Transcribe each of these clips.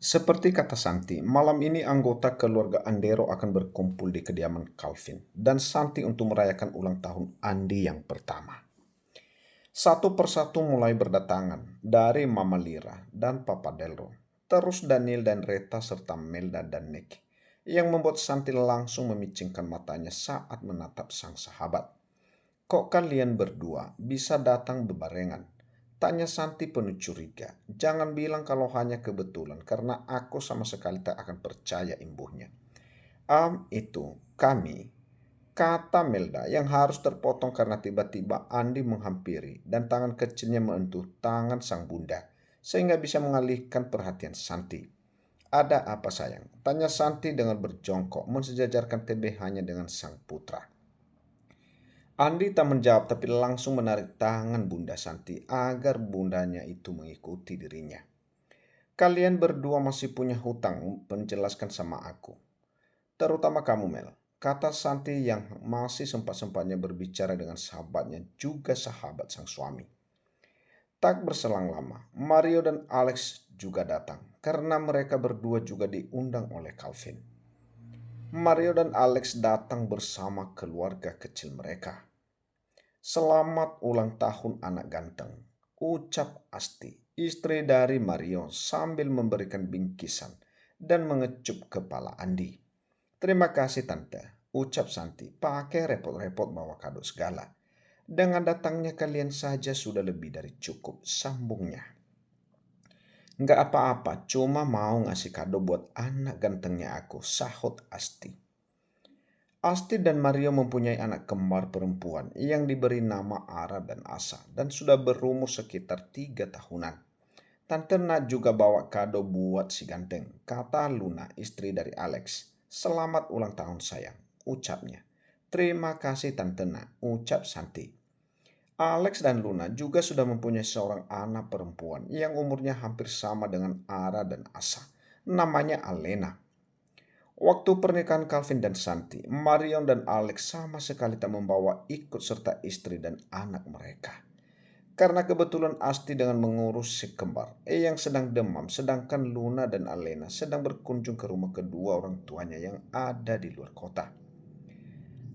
Seperti kata Santi, malam ini anggota keluarga Andero akan berkumpul di kediaman Calvin dan Santi untuk merayakan ulang tahun Andi yang pertama. Satu persatu mulai berdatangan dari Mama Lira dan Papa Delro, terus Daniel dan Reta serta Melda dan Nick, yang membuat Santi langsung memicingkan matanya saat menatap sang sahabat. Kok kalian berdua bisa datang bebarengan? Tanya Santi penuh curiga. Jangan bilang kalau hanya kebetulan, karena aku sama sekali tak akan percaya imbuhnya. Itu kami, kata Melda yang harus terpotong karena tiba-tiba Andi menghampiri dan tangan kecilnya menyentuh tangan sang bunda, sehingga bisa mengalihkan perhatian Santi. Ada apa sayang? Tanya Santi dengan berjongkok mensejajarkan TBH-nya dengan sang putra. Andi tak menjawab tapi langsung menarik tangan Bunda Santi agar bundanya itu mengikuti dirinya. Kalian berdua masih punya hutang menjelaskan sama aku. Terutama kamu Mel, kata Santi yang masih sempat-sempatnya berbicara dengan sahabatnya juga sahabat sang suami. Tak berselang lama, Mario dan Alex juga datang karena mereka berdua juga diundang oleh Calvin. Mario dan Alex datang bersama keluarga kecil mereka. Selamat ulang tahun anak ganteng, ucap Asti, istri dari Mario sambil memberikan bingkisan dan mengecup kepala Andi. Terima kasih tante, ucap Santi, pakai repot-repot bawa kado segala. Dengan datangnya kalian saja sudah lebih dari cukup, sambungnya. Nggak apa-apa, cuma mau ngasih kado buat anak gantengnya aku, sahut Asti. Asti dan Mario mempunyai anak kembar perempuan yang diberi nama Ara dan Asa dan sudah berumur sekitar 3 tahunan. Tante Nat juga bawa kado buat si ganteng, kata Luna, istri dari Alex. Selamat ulang tahun sayang, ucapnya. Terima kasih Tante Nat, ucap Santi. Alex dan Luna juga sudah mempunyai seorang anak perempuan yang umurnya hampir sama dengan Ara dan Asa. Namanya Alena. Waktu pernikahan Calvin dan Santi, Marion dan Alex sama sekali tak membawa ikut serta istri dan anak mereka. Karena kebetulan Asti dengan mengurus si kembar yang sedang demam, sedangkan Luna dan Alena sedang berkunjung ke rumah kedua orang tuanya yang ada di luar kota.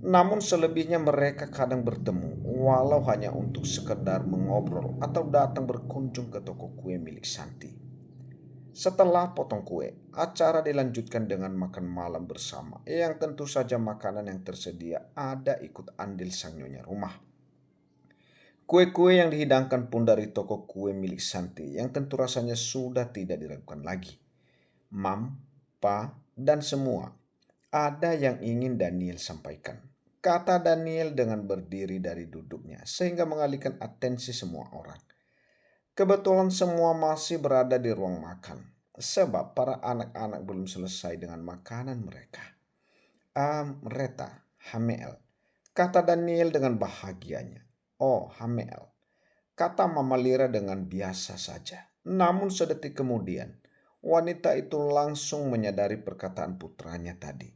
Namun selebihnya mereka kadang bertemu, walau hanya untuk sekedar mengobrol atau datang berkunjung ke toko kue milik Santi. Setelah potong kue, acara dilanjutkan dengan makan malam bersama, yang tentu saja makanan yang tersedia ada ikut andil sang nyonya rumah. Kue-kue yang dihidangkan pun dari toko kue milik Santi, yang tentu rasanya sudah tidak diragukan lagi. Mam, Pa, dan semua, ada yang ingin Daniel sampaikan. Kata Daniel dengan berdiri dari duduknya, sehingga mengalihkan atensi semua orang. Kebetulan semua masih berada di ruang makan, sebab para anak-anak belum selesai dengan makanan mereka. Reta, Hamel, kata Daniel dengan bahagianya. Oh, Hamel, kata Mama Lira dengan biasa saja. Namun sedetik kemudian, wanita itu langsung menyadari perkataan putranya tadi.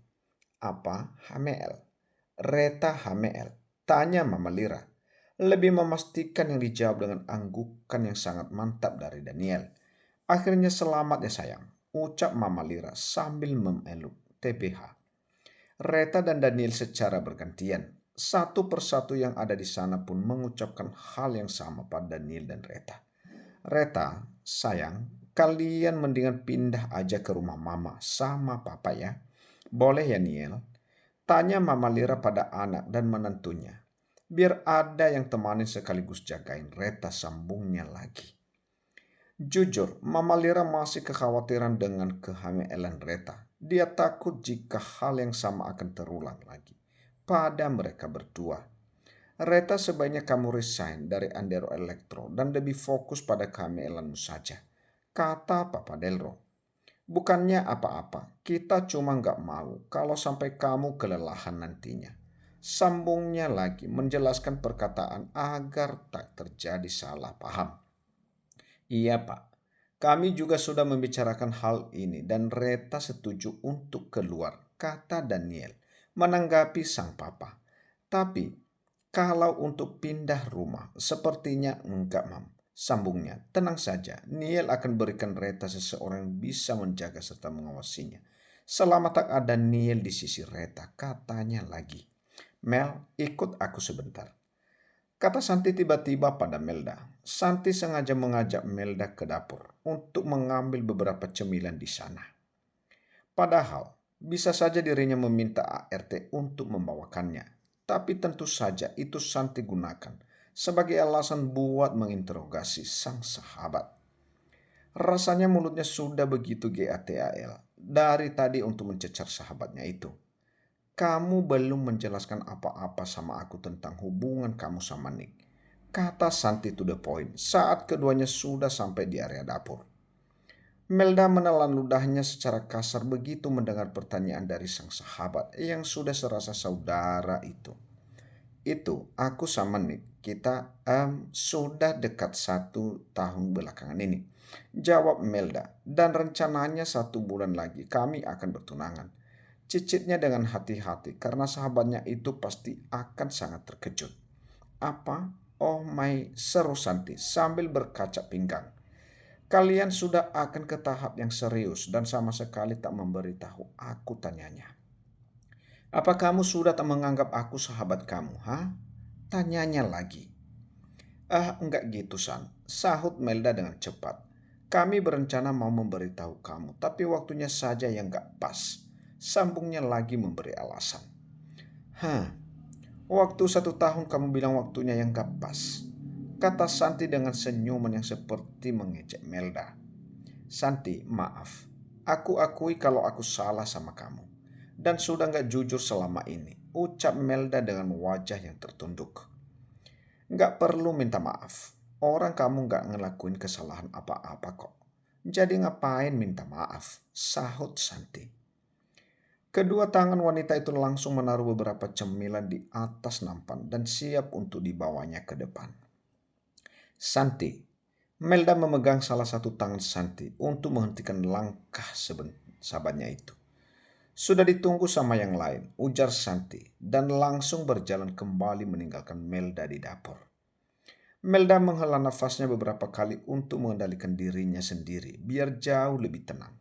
Apa, Hamel? Reta Hamel, tanya Mama Lira. Lebih memastikan yang dijawab dengan anggukan yang sangat mantap dari Daniel. Akhirnya selamat ya sayang, ucap Mama Lira sambil memeluk TBH. Reta dan Daniel secara bergantian. Satu persatu yang ada di sana pun mengucapkan hal yang sama pada Daniel dan Reta. Reta, sayang, kalian mendingan pindah aja ke rumah Mama sama Papa ya. Boleh ya Niel? Tanya Mama Lira pada anak dan menantunya. Biar ada yang temanin sekaligus jagain Reta, sambungnya lagi. Jujur, Mama Lira masih kekhawatiran dengan kehamilan Reta. Dia takut jika hal yang sama akan terulang lagi pada mereka berdua. Reta, sebaiknya kamu resign dari Andero Elektro dan lebih fokus pada kehamilanmu saja, kata Papa Delro. Bukannya apa-apa, kita cuma nggak mau kalau sampai kamu kelelahan nantinya. Sambungnya lagi menjelaskan perkataan agar tak terjadi salah paham. Iya Pak, kami juga sudah membicarakan hal ini dan Reta setuju untuk keluar, kata Daniel, menanggapi sang papa. Tapi kalau untuk pindah rumah, sepertinya enggak Mam. Sambungnya, tenang saja, Niel akan berikan Reta seseorang yang bisa menjaga serta mengawasinya. Selama tak ada Niel di sisi Reta, katanya lagi. Mel, ikut aku sebentar. Kata Santi tiba-tiba pada Melda. Santi sengaja mengajak Melda ke dapur untuk mengambil beberapa cemilan di sana. Padahal, bisa saja dirinya meminta ART untuk membawakannya. Tapi tentu saja itu Santi gunakan sebagai alasan buat menginterogasi sang sahabat. Rasanya mulutnya sudah begitu GATAL dari tadi untuk mencecar sahabatnya itu. Kamu belum menjelaskan apa-apa sama aku tentang hubungan kamu sama Nick. Kata Santi to the point saat keduanya sudah sampai di area dapur. Melda menelan ludahnya secara kasar begitu mendengar pertanyaan dari sang sahabat yang sudah serasa saudara itu. Itu, aku sama Nick, kita sudah dekat 1 tahun belakangan ini. Jawab Melda, dan rencananya 1 bulan lagi kami akan bertunangan. Cicitnya dengan hati-hati karena sahabatnya itu pasti akan sangat terkejut. Apa? Oh my, seru Santi sambil berkaca pinggang. Kalian sudah akan ke tahap yang serius dan sama sekali tak memberitahu aku, tanyanya. Apa kamu sudah tak menganggap aku sahabat kamu, ha? Tanyanya lagi. Enggak gitu San, sahut Melda dengan cepat. Kami berencana mau memberitahu kamu, tapi waktunya saja yang gak pas. Sambungnya lagi memberi alasan. Waktu 1 tahun kamu bilang waktunya yang gak pas. Kata Santi dengan senyuman yang seperti mengejek Melda. Santi, maaf. Aku akui kalau aku salah sama kamu. Dan sudah gak jujur selama ini. Ucap Melda dengan wajah yang tertunduk. Gak perlu minta maaf. Orang kamu gak ngelakuin kesalahan apa-apa kok. Jadi ngapain minta maaf? Sahut Santi. Kedua tangan wanita itu langsung menaruh beberapa cemilan di atas nampan dan siap untuk dibawanya ke depan. Santi. Melda memegang salah satu tangan Santi untuk menghentikan langkah sahabatnya itu. Sudah ditunggu sama yang lain, ujar Santi, dan langsung berjalan kembali meninggalkan Melda di dapur. Melda menghela nafasnya beberapa kali untuk mengendalikan dirinya sendiri, biar jauh lebih tenang.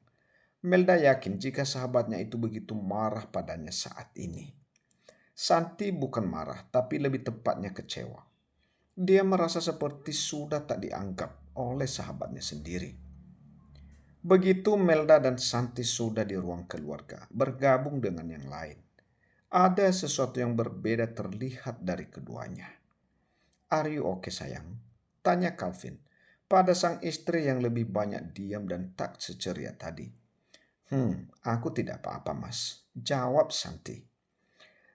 Melda yakin jika sahabatnya itu begitu marah padanya saat ini. Santi bukan marah, tapi lebih tepatnya kecewa. Dia merasa seperti sudah tak dianggap oleh sahabatnya sendiri. Begitu Melda dan Santi sudah di ruang keluarga, bergabung dengan yang lain. Ada sesuatu yang berbeda terlihat dari keduanya. Are you okay sayang? Tanya Calvin pada sang istri yang lebih banyak diam dan tak seceria tadi. Aku tidak apa-apa mas, jawab Santi.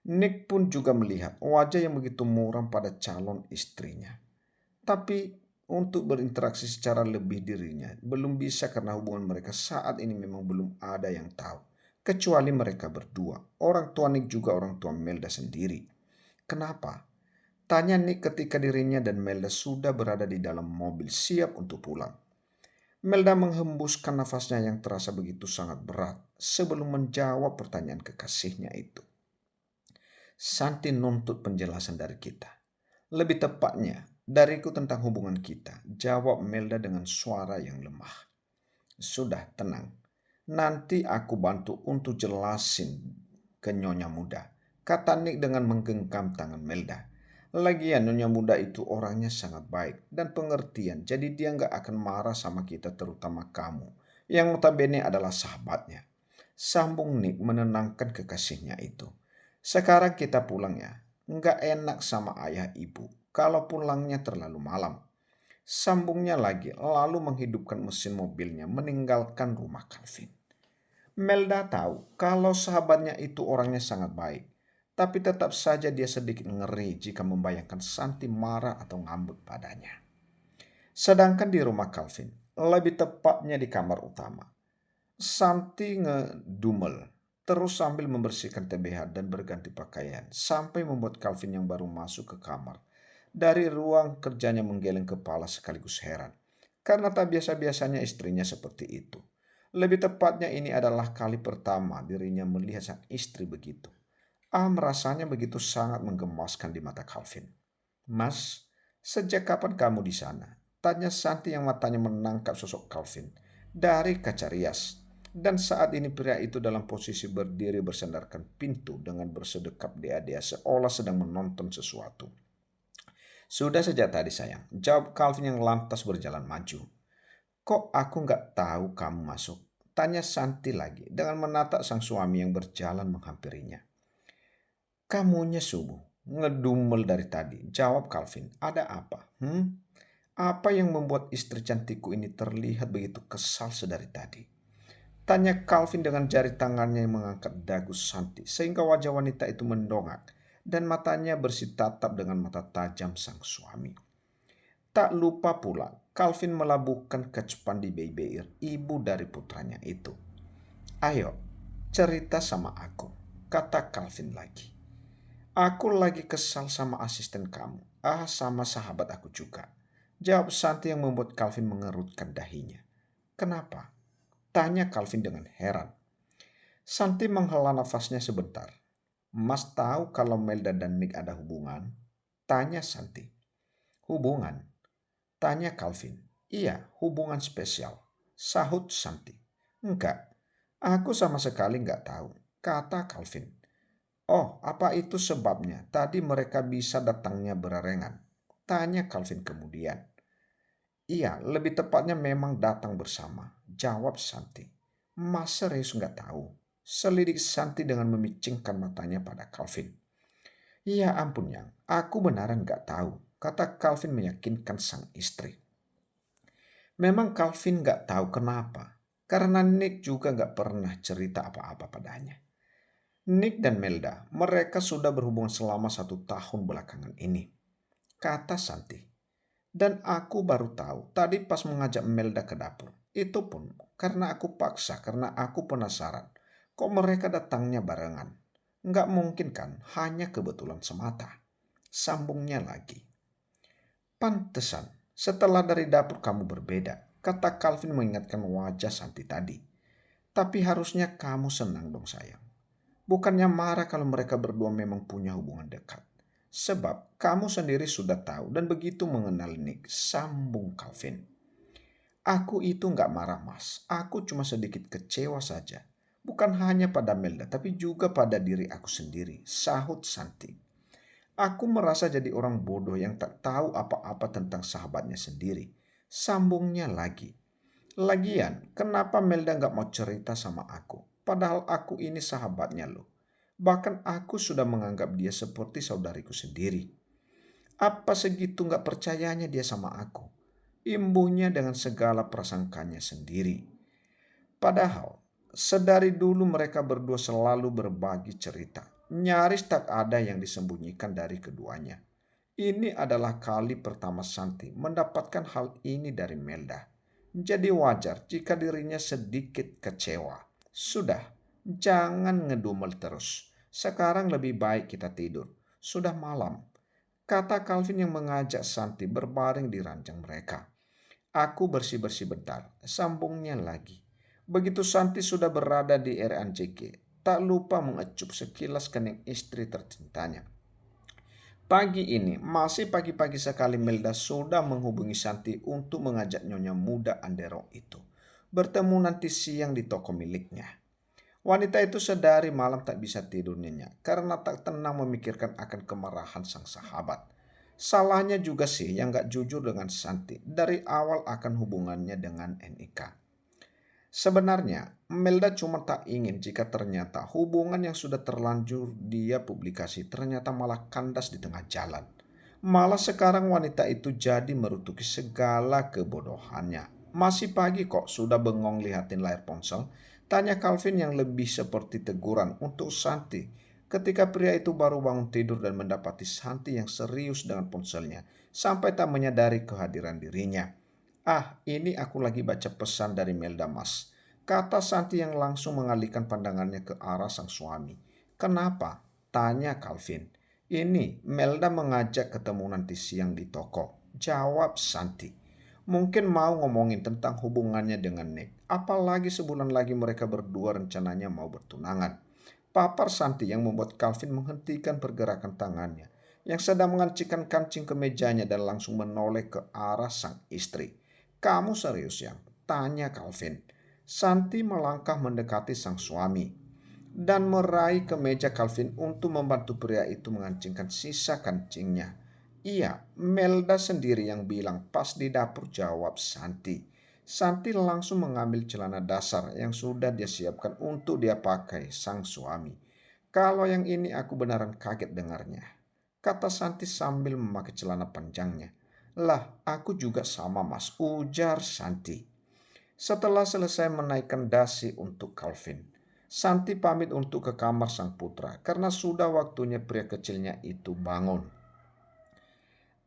Nick pun juga melihat wajah yang begitu muram pada calon istrinya. Tapi untuk berinteraksi secara lebih dirinya belum bisa karena hubungan mereka saat ini memang belum ada yang tahu. Kecuali mereka berdua, orang tua Nick juga orang tua Melda sendiri. Kenapa? Tanya Nick ketika dirinya dan Melda sudah berada di dalam mobil siap untuk pulang. Melda menghembuskan nafasnya yang terasa begitu sangat berat sebelum menjawab pertanyaan kekasihnya itu. Santi nuntut penjelasan dari kita. Lebih tepatnya, dariku tentang hubungan kita, jawab Melda dengan suara yang lemah. Sudah, tenang. Nanti aku bantu untuk jelasin ke Nyonya Muda, kata Nick dengan menggenggam tangan Melda. Lagian Nyonya Muda itu orangnya sangat baik dan pengertian, jadi dia nggak akan marah sama kita terutama kamu, yang notabene adalah sahabatnya. Sambung Nick menenangkan kekasihnya itu. Sekarang kita pulang ya. Nggak enak sama ayah ibu kalau pulangnya terlalu malam. Sambungnya lagi lalu menghidupkan mesin mobilnya meninggalkan rumah Calvin. Melda tahu kalau sahabatnya itu orangnya sangat baik. Tapi tetap saja dia sedikit ngeri jika membayangkan Santi marah atau ngambek padanya. Sedangkan di rumah Calvin, lebih tepatnya di kamar utama, Santi ngedumel terus sambil membersihkan TBH dan berganti pakaian sampai membuat Calvin yang baru masuk ke kamar dari ruang kerjanya menggeleng kepala sekaligus heran karena tak biasa-biasanya istrinya seperti itu. Lebih tepatnya ini adalah kali pertama dirinya melihat sang istri begitu. Merasanya begitu sangat menggemaskan di mata Calvin. Mas, sejak kapan kamu di sana? Tanya Santi yang matanya menangkap sosok Calvin dari kaca rias. Dan saat ini pria itu dalam posisi berdiri bersandarkan pintu dengan bersedekap dea-dea seolah sedang menonton sesuatu. Sudah sejak tadi sayang, jawab Calvin yang lantas berjalan maju. Kok aku nggak tahu kamu masuk? Tanya Santi lagi dengan menatap sang suami yang berjalan menghampirinya. Kamunya subuh, ngedumel dari tadi, jawab Calvin. Ada apa? Apa yang membuat istri cantikku ini terlihat begitu kesal sedari tadi? Tanya Calvin dengan jari tangannya yang mengangkat dagu Santi sehingga wajah wanita itu mendongak dan matanya bersitatap dengan mata tajam sang suami. Tak lupa pula Calvin melabuhkan kecupan di Beibeir, ibu dari putranya itu. Ayo, cerita sama aku, kata Calvin lagi. Aku lagi kesal sama asisten kamu. Sama sahabat aku juga. Jawab Santi yang membuat Calvin mengerutkan dahinya. Kenapa? Tanya Calvin dengan heran. Santi menghela nafasnya sebentar. Mas tahu kalau Melda dan Nick ada hubungan? Tanya Santi. Hubungan? Tanya Calvin. Iya, hubungan spesial. Sahut Santi. Enggak, aku sama sekali enggak tahu, kata Calvin. Oh, apa itu sebabnya? Tadi mereka bisa datangnya bererengan. Tanya Calvin kemudian. Iya, lebih tepatnya memang datang bersama, jawab Santi. Mas serius enggak tahu? Selidik Santi dengan memicingkan matanya pada Calvin. Iya ampun yang, aku benaran enggak tahu, kata Calvin meyakinkan sang istri. Memang Calvin nggak tahu kenapa, karena Nick juga nggak pernah cerita apa-apa padanya. Nick dan Melda, mereka sudah berhubungan selama 1 tahun belakangan ini, kata Santi. Dan aku baru tahu tadi pas mengajak Melda ke dapur. Itu pun karena aku paksa, karena aku penasaran. Kok mereka datangnya barengan? Nggak mungkin kan, hanya kebetulan semata. Sambungnya lagi. Pantesan, setelah dari dapur kamu berbeda, kata Calvin mengingatkan wajah Santi tadi. Tapi harusnya kamu senang dong sayang. Bukannya marah kalau mereka berdua memang punya hubungan dekat. Sebab kamu sendiri sudah tahu dan begitu mengenal Nick, sambung Calvin. Aku itu nggak marah mas, aku cuma sedikit kecewa saja. Bukan hanya pada Melda, tapi juga pada diri aku sendiri, sahut Santi. Aku merasa jadi orang bodoh yang tak tahu apa-apa tentang sahabatnya sendiri. Sambungnya lagi. Lagian, kenapa Melda nggak mau cerita sama aku? Padahal aku ini sahabatnya loh. Bahkan aku sudah menganggap dia seperti saudariku sendiri. Apa segitu nggak percayanya dia sama aku? Imbuhnya dengan segala prasangkanya sendiri. Padahal, sedari dulu mereka berdua selalu berbagi cerita. Nyaris tak ada yang disembunyikan dari keduanya. Ini adalah kali pertama Santi mendapatkan hal ini dari Melda. Jadi wajar jika dirinya sedikit kecewa. Sudah, jangan ngedumel terus. Sekarang lebih baik kita tidur. Sudah malam, kata Calvin yang mengajak Santi berbaring di ranjang mereka. Aku bersih-bersih bentar, sambungnya lagi. Begitu Santi sudah berada di RNJK, tak lupa mengecup sekilas kening istri tercintanya. Pagi ini, masih pagi-pagi sekali Melda sudah menghubungi Santi untuk mengajak nyonya muda Andero itu bertemu nanti siang di toko miliknya. Wanita itu sedari malam tak bisa tidur nyenyak karena tak tenang memikirkan akan kemarahan sang sahabat. Salahnya juga sih yang gak jujur dengan Santi dari awal akan hubungannya dengan NIK. Sebenarnya, Melda cuma tak ingin jika ternyata hubungan yang sudah terlanjur dia publikasi ternyata malah kandas di tengah jalan. Malah sekarang wanita itu jadi merutuki segala kebodohannya. Masih pagi kok sudah bengong lihatin layar ponsel? Tanya Calvin yang lebih seperti teguran untuk Santi ketika pria itu baru bangun tidur dan mendapati Santi yang serius dengan ponselnya sampai tak menyadari kehadiran dirinya. Ah, ini aku lagi baca pesan dari Melda mas, kata Santi yang langsung mengalihkan pandangannya ke arah sang suami. Kenapa? Tanya Calvin. Ini Melda mengajak ketemu nanti siang di toko, jawab Santi. Mungkin mau ngomongin tentang hubungannya dengan Nick. Apalagi sebulan lagi mereka berdua rencananya mau bertunangan. Papar Santi yang membuat Calvin menghentikan pergerakan tangannya yang sedang mengancikan kancing ke mejanya dan langsung menoleh ke arah sang istri. "Kamu serius, Yang?" tanya Calvin. Santi melangkah mendekati sang suami dan meraih ke meja Calvin untuk membantu pria itu mengancingkan sisa kancingnya. "Iya, Melda sendiri yang bilang," pas di dapur jawab Santi. Santi langsung mengambil celana dasar yang sudah dia siapkan untuk dia pakai sang suami. "Kalau yang ini aku beneran kaget dengarnya," kata Santi sambil memakai celana panjangnya. "Lah, aku juga sama mas," ujar Santi. Setelah selesai menaikkan dasi untuk Calvin, Santi pamit untuk ke kamar sang putra karena sudah waktunya pria kecilnya itu bangun.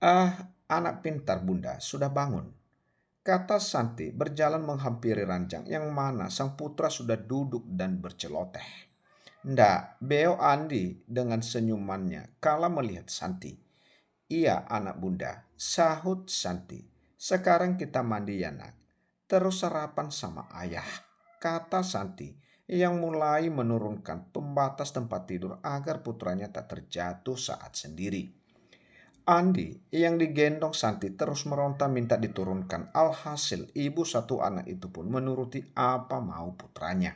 "Ah, anak pintar bunda, sudah bangun," kata Santi berjalan menghampiri ranjang yang mana sang putra sudah duduk dan berceloteh. "Ndak," beo Andi dengan senyumannya kala melihat Santi. "Iya anak bunda," sahut Santi. "Sekarang kita mandi ya nak. Terus sarapan sama ayah," kata Santi yang mulai menurunkan pembatas tempat tidur agar putranya tak terjatuh saat sendiri. Andi yang digendong Santi terus meronta minta diturunkan. Alhasil ibu satu anak itu pun menuruti apa mau putranya.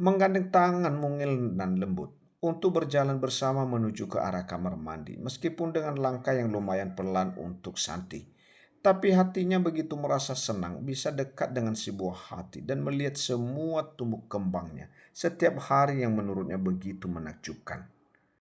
Menggandeng tangan mungil dan lembut untuk berjalan bersama menuju ke arah kamar mandi meskipun dengan langkah yang lumayan pelan untuk Santi. Tapi hatinya begitu merasa senang bisa dekat dengan si buah hati dan melihat semua tumbuh kembangnya setiap hari yang menurutnya begitu menakjubkan.